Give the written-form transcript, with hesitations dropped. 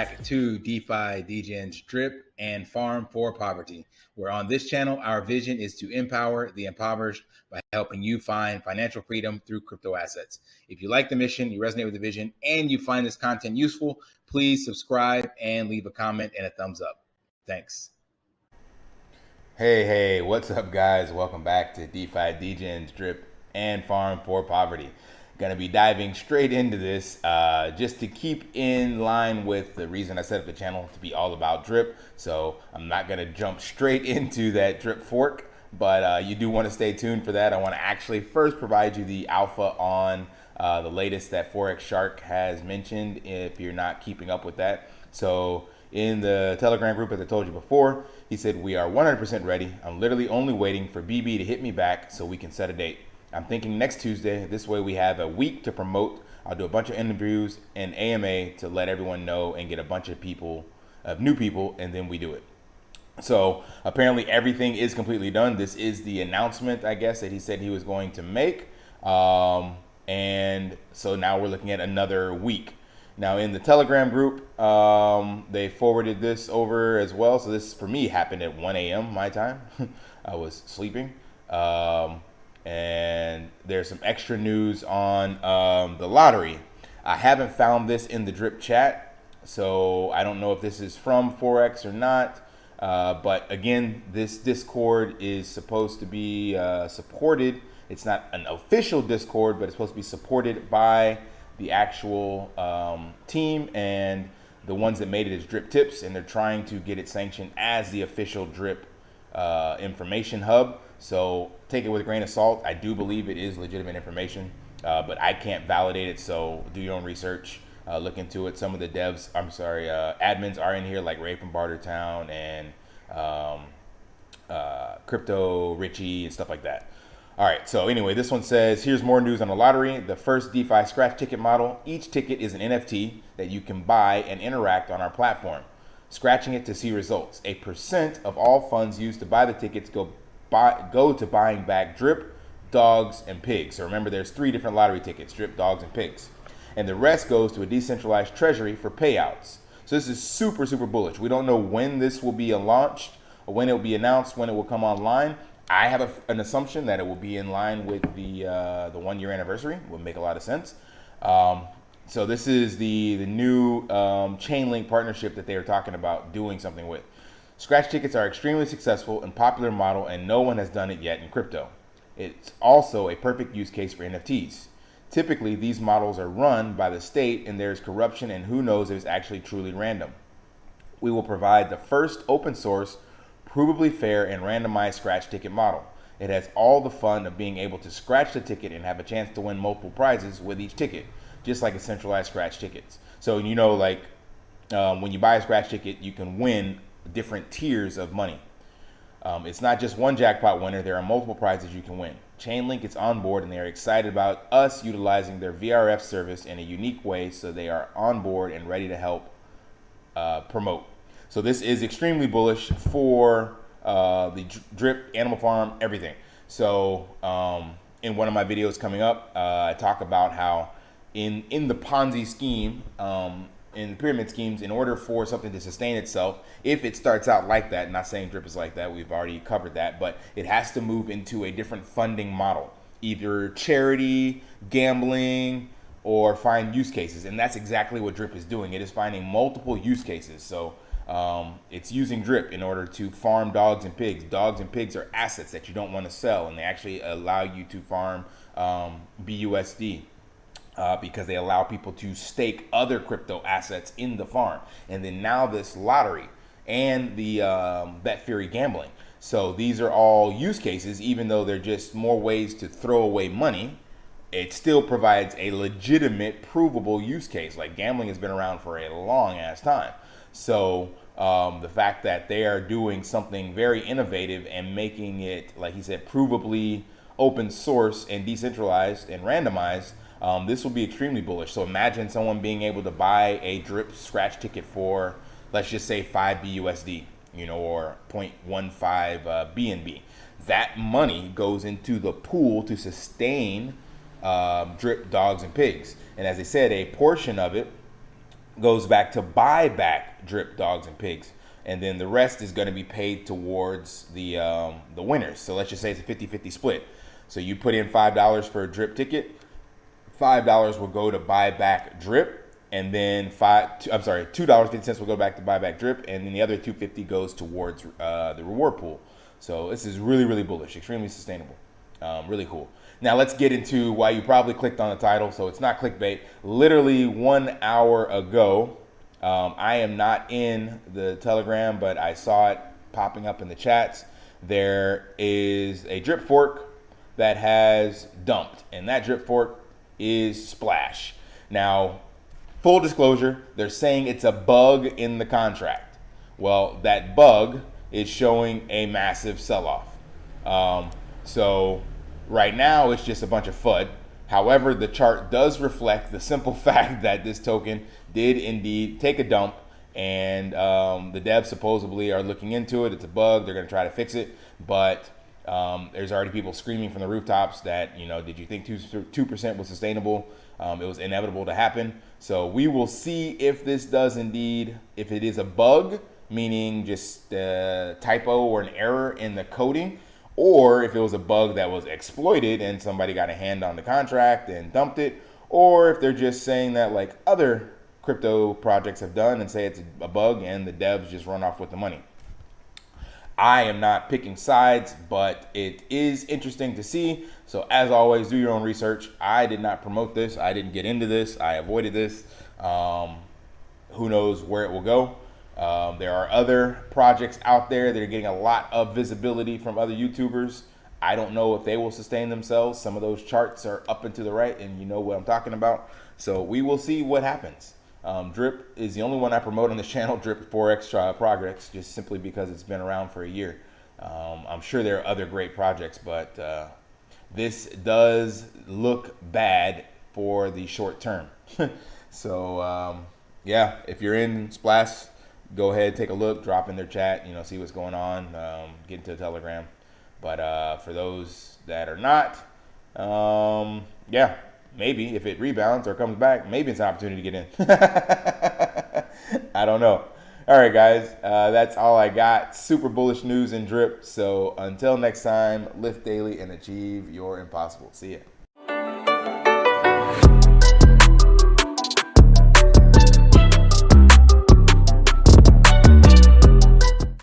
back to DeFi, degens, drip, and farm for poverty, where on this channel, our vision is to empower the impoverished by helping you find financial freedom through crypto assets. If you like the mission, you resonate with the vision, and you find this content useful, please subscribe and leave a comment and a thumbs up. Thanks. Hey, what's up, guys? Welcome back to DeFi, degens, drip, and farm for poverty. Gonna be diving straight into this just to keep in line with the reason I set up the channel to be all about drip. So I'm not gonna jump straight into that drip fork, but you do want to stay tuned for that. I want to actually first provide you the alpha on the latest that Forex Shark has mentioned if you're not keeping up with that. So in the Telegram group, as I told you before, he said, we are 100% ready. I'm literally only waiting for BB to hit me back so we can set a date. I'm thinking next Tuesday. This way we have a week to promote. I'll do a bunch of interviews and AMA to let everyone know and get a bunch of new people, and then we do it. So apparently everything is completely done. This is the announcement, I guess, that he said he was going to make. And so now we're looking at another week. Now in the Telegram group, they forwarded this over as well. So this for me happened at 1 a.m. my time. I was sleeping. And there's some extra news on the lottery. I haven't found this in the drip chat, so I don't know if this is from Forex or not. But again, this Discord is supposed to be supported. It's not an official Discord, but it's supposed to be supported by the actual team and the ones that made it as Drip Tips, and they're trying to get it sanctioned as the official Drip information hub. So take it with a grain of salt. I do believe it is legitimate information, but I can't validate it. So do your own research, look into it. Some of the admins are in here, like Ray from Bartertown and Crypto Richie and stuff like that. All right, so anyway, this one says, here's more news on the lottery. The first DeFi scratch ticket model. Each ticket is an NFT that you can buy and interact on our platform, scratching it to see results. A % of all funds used to buy the tickets go to buying back drip, dogs, and pigs. So remember, there's 3 different lottery tickets: drip, dogs, and pigs. And the rest goes to a decentralized treasury for payouts. So this is super, super bullish. We don't know when this will be launched, or when it will be announced, when it will come online. I have an assumption that it will be in line with the 1-year anniversary. Would make a lot of sense. So this is the new Chainlink partnership that they are talking about doing something with. Scratch tickets are extremely successful and popular model, and no one has done it yet in crypto. It's also a perfect use case for NFTs. Typically, these models are run by the state, and there's corruption, and who knows if it's actually truly random. We will provide the first open source, provably fair, and randomized scratch ticket model. It has all the fun of being able to scratch the ticket and have a chance to win multiple prizes with each ticket, just like a centralized scratch tickets. So when you buy a scratch ticket, you can win different tiers of money. It's not just one jackpot winner. There are multiple prizes you can win. Chainlink is on board, and they are excited about us utilizing their VRF service in a unique way, so they are on board and ready to help promote. So this is extremely bullish for the drip, animal farm, everything. So in one of my videos coming up, I talk about how in the Ponzi scheme, in the pyramid schemes, in order for something to sustain itself, if it starts out like that, not saying drip is like that, we've already covered that, but it has to move into a different funding model, either charity, gambling, or find use cases. And that's exactly what drip is doing. It is finding multiple use cases. So it's using drip in order to farm dogs and pigs. Dogs and pigs are assets that you don't want to sell, and they actually allow you to farm BUSD. Because they allow people to stake other crypto assets in the farm. And then now this lottery and the Bet Fury gambling. So these are all use cases. Even though they're just more ways to throw away money, it still provides a legitimate, provable use case. Like gambling has been around for a long ass time. So the fact that they are doing something very innovative and making it, like he said, provably open source and decentralized and randomized, this will be extremely bullish. So imagine someone being able to buy a drip scratch ticket for, let's just say 5 BUSD, or 0.15 BNB. That money goes into the pool to sustain drip, dogs, and pigs. And as I said, a portion of it goes back to buy back drip dogs and pigs, and then the rest is going to be paid towards the winners. So let's just say it's a 50-50 split. So you put in $5 for a drip ticket, $5 will go to buy back drip, and then $2.50 will go back to buy back drip, and then the other $2.50 goes towards the reward pool. So this is really, really bullish, extremely sustainable, really cool. Now let's get into why you probably clicked on the title. So it's not clickbait. Literally 1 hour ago, I am not in the Telegram, but I saw it popping up in the chats. There is a drip fork that has dumped, and that drip fork is Splash. Now, full disclosure, they're saying it's a bug in the contract. Well, that bug is showing a massive sell-off. So right now, it's just a bunch of FUD. However, the chart does reflect the simple fact that this token did indeed take a dump, and the devs supposedly are looking into it. It's a bug. They're going to try to fix it, but there's already people screaming from the rooftops that, did you think 2% was sustainable? It was inevitable to happen. So we will see if this does indeed, if it is a bug, meaning just a typo or an error in the coding, or if it was a bug that was exploited and somebody got a hand on the contract and dumped it, or if they're just saying that like other crypto projects have done and say it's a bug and the devs just run off with the money. I am not picking sides, but it is interesting to see. So as always, do your own research. I did not promote this. I didn't get into this. I avoided this. Who knows where it will go? There are other projects out there that are getting a lot of visibility from other YouTubers. I don't know if they will sustain themselves. Some of those charts are up and to the right, and you know what I'm talking about. So we will see what happens. Drip is the only one I promote on this channel, Drip Forex Progress, just simply because it's been around for a year. I'm sure there are other great projects, but this does look bad for the short term. So yeah, if you're in Splash, go ahead, take a look, drop in their chat, see what's going on, get into the Telegram. But for those that are not, yeah, maybe if it rebounds or comes back, maybe it's an opportunity to get in. I don't know. All right, guys, that's all I got. Super bullish news in Drip. So until next time, lift daily and achieve your impossible. See ya.